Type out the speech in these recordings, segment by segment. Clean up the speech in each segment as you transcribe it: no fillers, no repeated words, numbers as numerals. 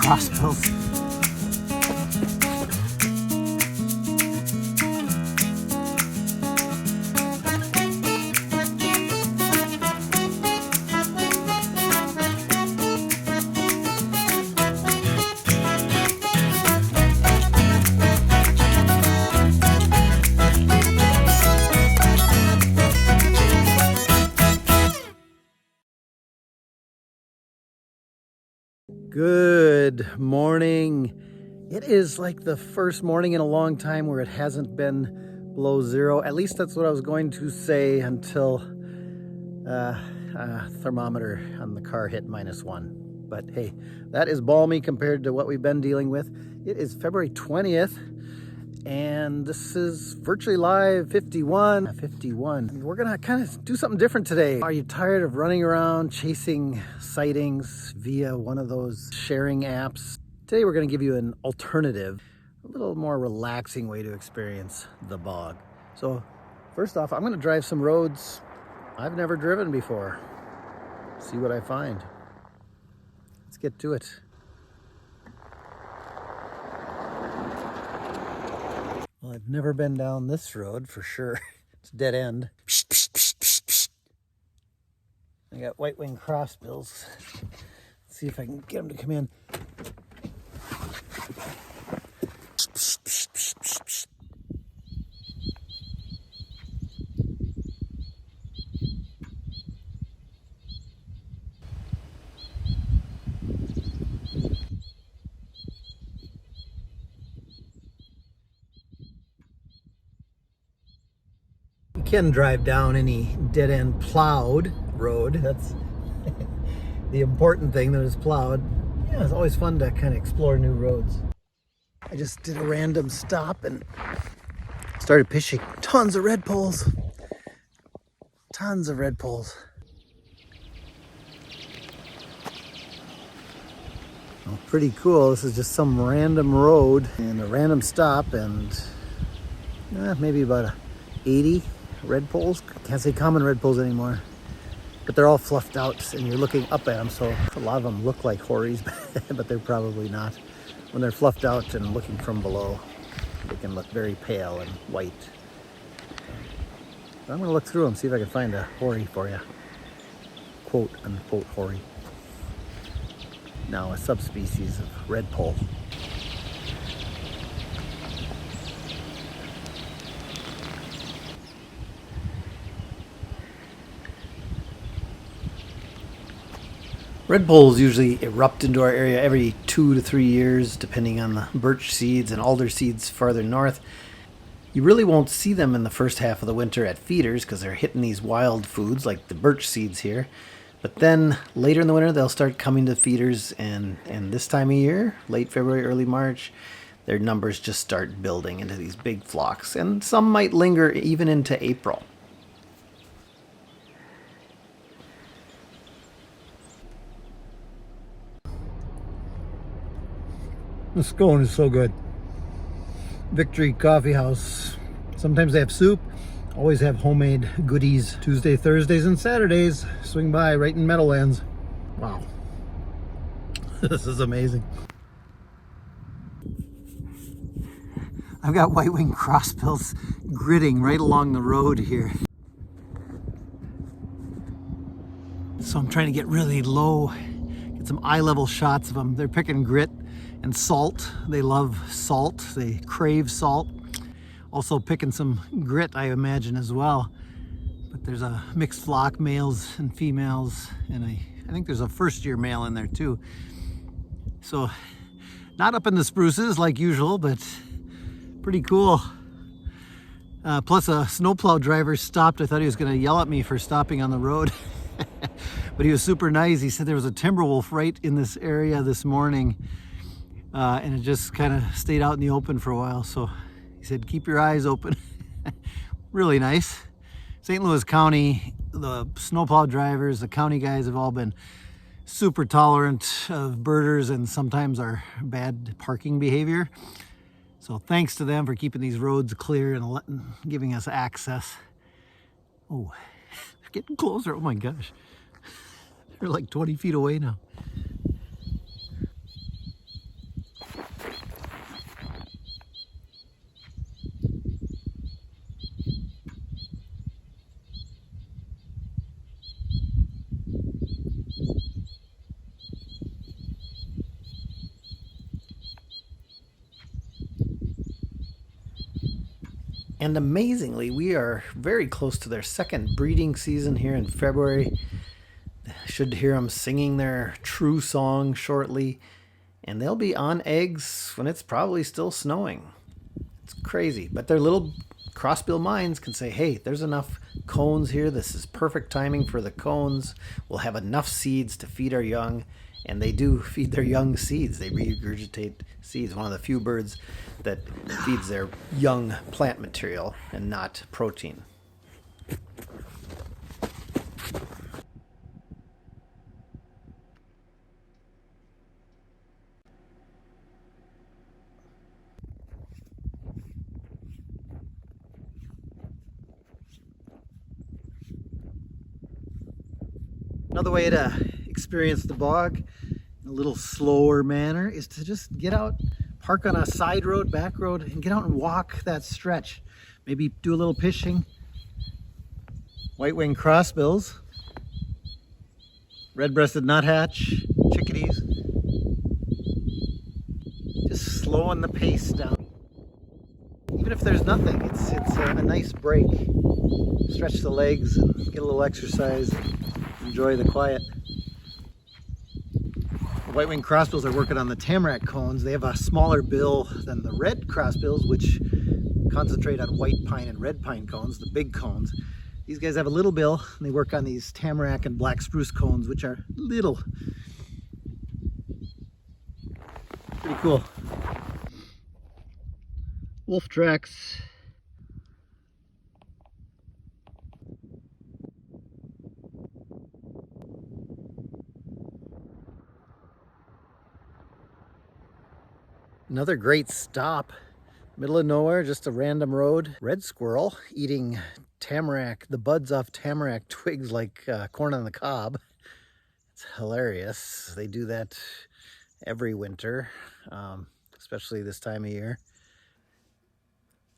crossbills. Good morning. It is like the first morning in a long time where it hasn't been below zero. At least that's what I was going to say until thermometer on the car hit -1. But hey, that is balmy compared to what we've been dealing with. It is February 20th and this is virtually live 51. We're gonna kind of do something different today. Are you tired of running around chasing sightings via one of those sharing apps? Today we're gonna give you an alternative, a little more relaxing way to experience the bog. So first off, I'm gonna drive some roads I've never driven before. See what I find. Let's get to it. Well, I've never been down this road for sure. It's dead end. I got white-winged crossbills. Let's see if I can get them to come in. You can drive down any dead-end plowed road. That's the important thing, that is plowed. Yeah, it's always fun to kind of explore new roads. I just did a random stop and started fishing. Tons of red poles. Tons of red poles. Oh, pretty cool. This is just some random road and a random stop, and maybe about 80 red poles. Can't say common red poles anymore, but they're all fluffed out and you're looking up at them, so a lot of them look like hories, but they're probably not. When they're fluffed out and looking from below, they can look very pale and white. But I'm going to look through them, see if I can find a hory for you. Quote unquote hory. Now a subspecies of red pole. Red poles usually erupt into our area every 2 to 3 years, depending on the birch seeds and alder seeds farther north. You really won't see them in the first half of the winter at feeders because they're hitting these wild foods like the birch seeds here. But then later in the winter, they'll start coming to feeders, and this time of year, late February, early March, their numbers just start building into these big flocks, and some might linger even into April. The scone is so good. Victory Coffee House. Sometimes they have soup. Always have homemade goodies. Tuesday, Thursdays, and Saturdays. Swing by right in Meadowlands. Wow. This is amazing. I've got white-winged crossbills gritting right along the road here. So I'm trying to get really low, get some eye-level shots of them. They're picking grit and salt. They love salt. They crave salt. Also picking some grit, I imagine, as well. But there's a mixed flock, males and females, and I think there's a first-year male in there too. So not up in the spruces like usual, but pretty cool. Plus a snowplow driver stopped. I thought he was going to yell at me for stopping on the road. But he was super nice. He said there was a timber wolf right in this area this morning. And it just kind of stayed out in the open for a while. So he said, keep your eyes open. Really nice. St. Louis County, the snowplow drivers, the county guys have all been super tolerant of birders and sometimes our bad parking behavior. So thanks to them for keeping these roads clear and giving us access. Oh, they're getting closer. Oh my gosh. They're like 20 feet away now. And amazingly, we are very close to their second breeding season here in February. Should hear them singing their true song shortly. And they'll be on eggs when it's probably still snowing. It's crazy. But their little crossbill minds can say, hey, there's enough cones here. This is perfect timing for the cones. We'll have enough seeds to feed our young. And they do feed their young seeds. They regurgitate seeds. One of the few birds that feeds their young plant material and not protein. Another way to experience the bog in a little slower manner is to just get out, park on a side road, back road, and get out and walk that stretch. Maybe do a little fishing. White-winged crossbills, red-breasted nuthatch, chickadees. Just slowing the pace down. Even if there's nothing, it's a nice break. Stretch the legs and get a little exercise. Enjoy the quiet. The white-winged crossbills are working on the tamarack cones. They have a smaller bill than the red crossbills, which concentrate on white pine and red pine cones, the big cones. These guys have a little bill, and they work on these tamarack and black spruce cones, which are little. Pretty cool. Wolf tracks. Another great stop. Middle of nowhere, just a random road. Red squirrel eating tamarack, the buds off tamarack twigs like corn on the cob. It's hilarious. They do that every winter, especially this time of year.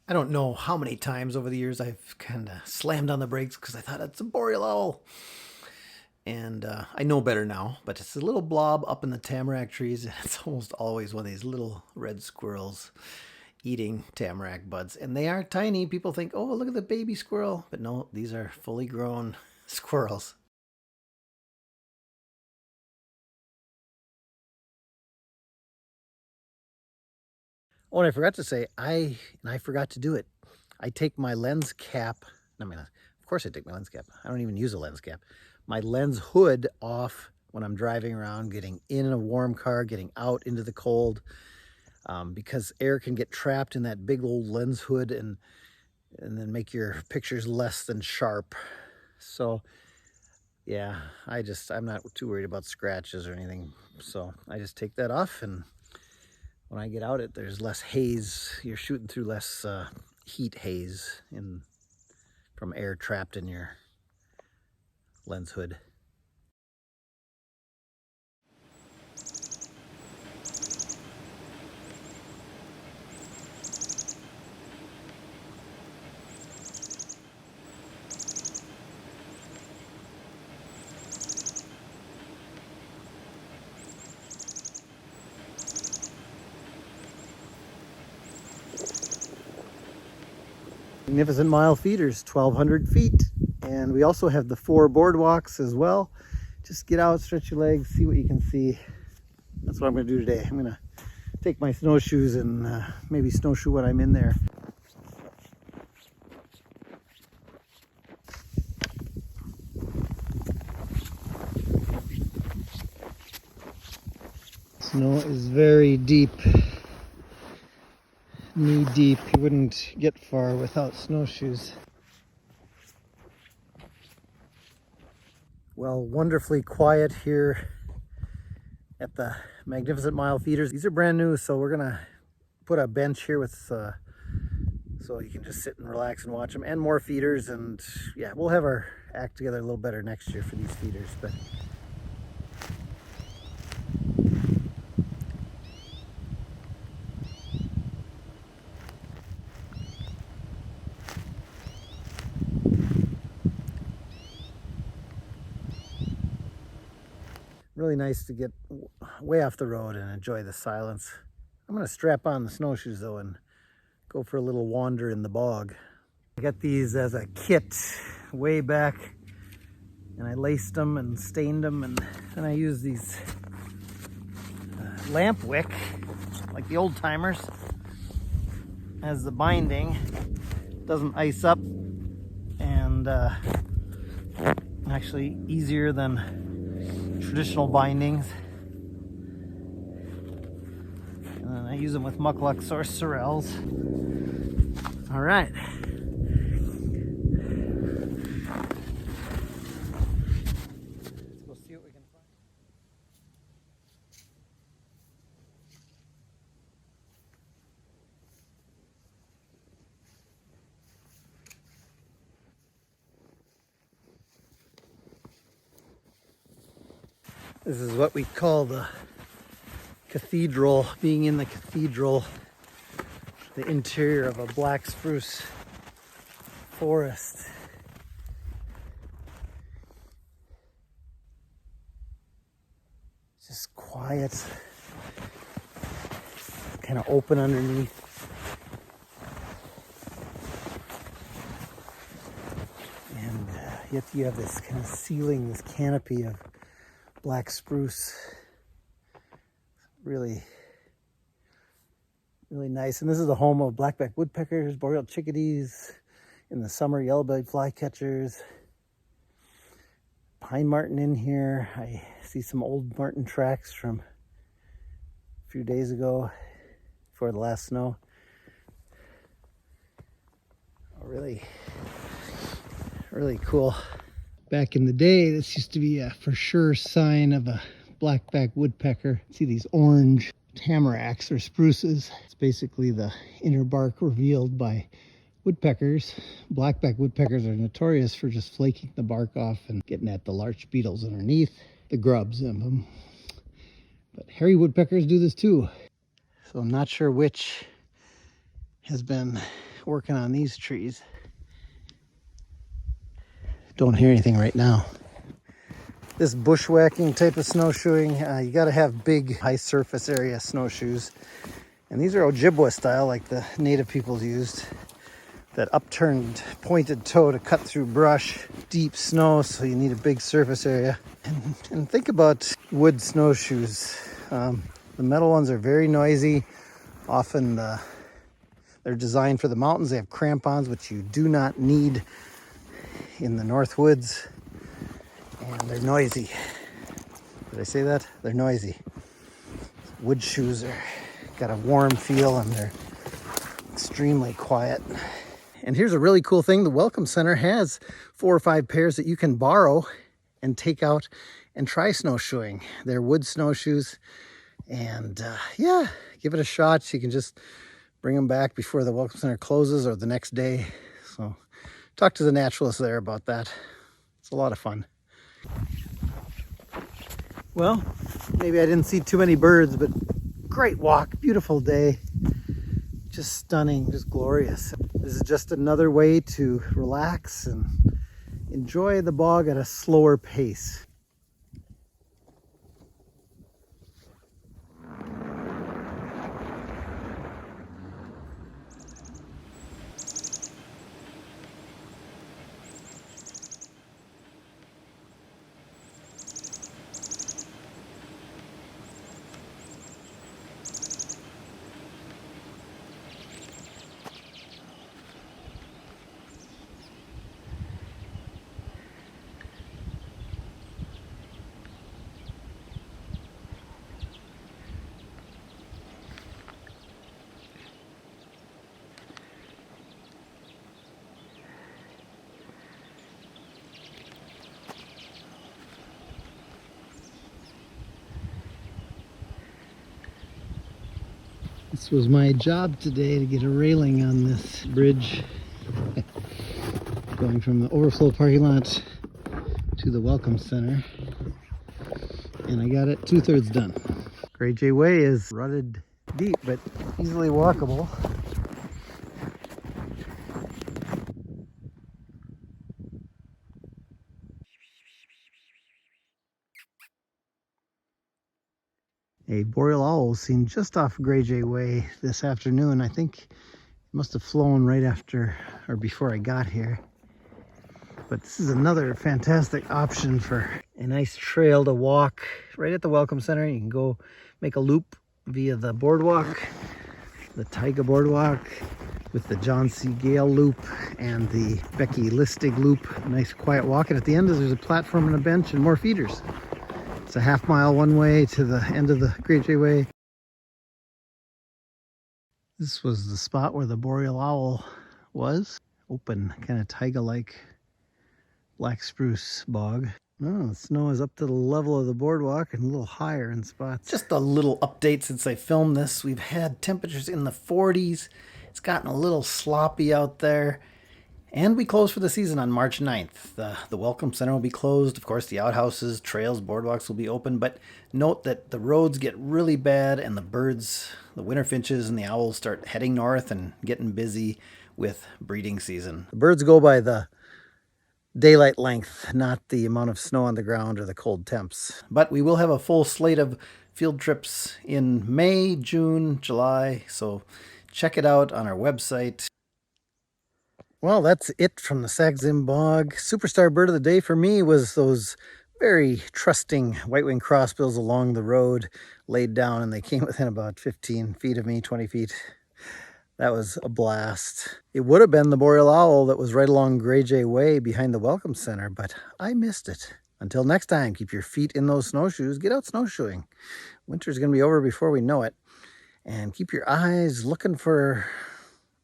I don't know how many times over the years I've kind of slammed on the brakes because I thought it's a boreal owl. And I know better now, but it's a little blob up in the tamarack trees, and it's almost always one of these little red squirrels eating tamarack buds. And they are tiny. People think, oh, look at the baby squirrel. But no, these are fully grown squirrels. Oh, and I forgot to say, I forgot to do it. I take my lens cap, I mean, of course I take my lens cap. I don't even use a lens cap. My lens hood off when I'm driving around, getting in a warm car, getting out into the cold, because air can get trapped in that big old lens hood and then make your pictures less than sharp. So yeah, I'm not too worried about scratches or anything. So I just take that off, and when I get out, there's less haze. You're shooting through less heat haze from air trapped in your lens hood. Magnificent Mile feeders, 1,200 feet. And we also have the 4 boardwalks as well. Just get out, stretch your legs, see what you can see. That's what I'm going to do today. I'm going to take my snowshoes and maybe snowshoe when I'm in there. Snow is very deep. Knee deep. You wouldn't get far without snowshoes. Well, wonderfully quiet here at the Magnificent Mile feeders. These are brand new, so we're gonna put a bench here with so you can just sit and relax and watch them, and more feeders. And yeah, we'll have our act together a little better next year for these feeders. But really nice to get way off the road and enjoy the silence. I'm going to strap on the snowshoes though and go for a little wander in the bog. I got these as a kit way back, and I laced them and stained them, and then I used these lamp wick, like the old timers, as the binding. Doesn't ice up, and actually easier than traditional bindings. And then I use them with mucklux or sorrels. All right. Let's go see what we can find. This is what we call the cathedral, being in the cathedral, the interior of a black spruce forest. Just quiet, kind of open underneath. And yet you have this kind of ceiling, this canopy of black spruce. Really, really nice. And this is the home of blackback woodpeckers, boreal chickadees, in the summer yellow-bellied flycatchers, pine marten in here. I see some old marten tracks from a few days ago before the last snow. Oh, really, really cool. Back in the day, this used to be a for sure sign of a blackback woodpecker. See these orange tamaracks or spruces. It's basically the inner bark revealed by woodpeckers. Blackback woodpeckers are notorious for just flaking the bark off and getting at the larch beetles underneath, the grubs in them. But hairy woodpeckers do this too. So I'm not sure which has been working on these trees. Don't hear anything right now. This bushwhacking type of snowshoeing, you got to have big high surface area snowshoes. And these are Ojibwa style, like the native peoples used. That upturned pointed toe to cut through brush, deep snow, so you need a big surface area. And think about wood snowshoes. The metal ones are very noisy. Often they're designed for the mountains. They have crampons, which you do not need in the North Woods. And they're noisy. Did I say that? They're noisy. Wood shoes are got a warm feel, and they're extremely quiet. And here's a really cool thing. The Welcome Center has 4 or 5 pairs that you can borrow and take out and try snowshoeing. They're wood snowshoes. And yeah, give it a shot. You can just bring them back before the Welcome Center closes or the next day. So talk to the naturalist there about that. It's a lot of fun. Well, maybe I didn't see too many birds, but great walk, beautiful day. Just stunning, just glorious. This is just another way to relax and enjoy the bog at a slower pace. This was my job today, to get a railing on this bridge going from the overflow parking lot to the Welcome Center, and I got it 2/3 done. Grey Jay Way is rutted deep but easily walkable. A boreal owl was seen just off Grey Jay Way this afternoon. I think Must have flown right after or before I got here. But this is another fantastic option for a nice trail to walk right at the Welcome Center. You can go make a loop via the boardwalk, the Taiga boardwalk, with the John C. Gale loop and the Becky Listig loop. Nice quiet walk. And at the end there's a platform and a bench and more feeders. It's a half-mile one way to the end of the Great J Way. This was the spot where the boreal owl was. Open, kind of taiga-like black spruce bog. Oh, the snow is up to the level of the boardwalk and a little higher in spots. Just a little update since I filmed this. We've had temperatures in the 40s. It's gotten a little sloppy out there. And we close for the season on March 9th. The Welcome Center will be closed. Of course, the outhouses, trails, boardwalks will be open. But note that the roads get really bad and the birds, the winter finches and the owls start heading north and getting busy with breeding season. The birds go by the daylight length, not the amount of snow on the ground or the cold temps. But we will have a full slate of field trips in May, June, July. So check it out on our website. Well, that's it from the Sax-Zim Bog. Superstar bird of the day for me was those very trusting white-winged crossbills along the road, laid down, and they came within about 15 feet of me, 20 feet. That was a blast. It would have been the boreal owl that was right along Grey Jay Way behind the Welcome Center, but I missed it. Until next time, keep your feet in those snowshoes. Get out snowshoeing. Winter's going to be over before we know it. And keep your eyes looking for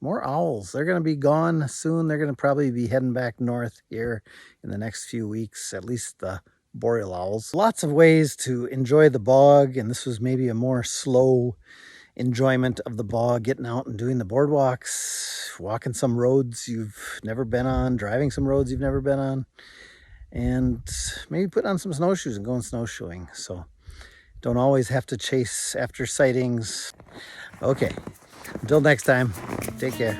more owls. They're going to be gone soon. They're going to probably be heading back north here in the next few weeks, at least the boreal owls. Lots of ways to enjoy the bog, and this was maybe a more slow enjoyment of the bog, getting out and doing the boardwalks, walking some roads you've never been on, driving some roads you've never been on, and maybe put on some snowshoes and going snowshoeing. So don't always have to chase after sightings. Okay, until next time, take care.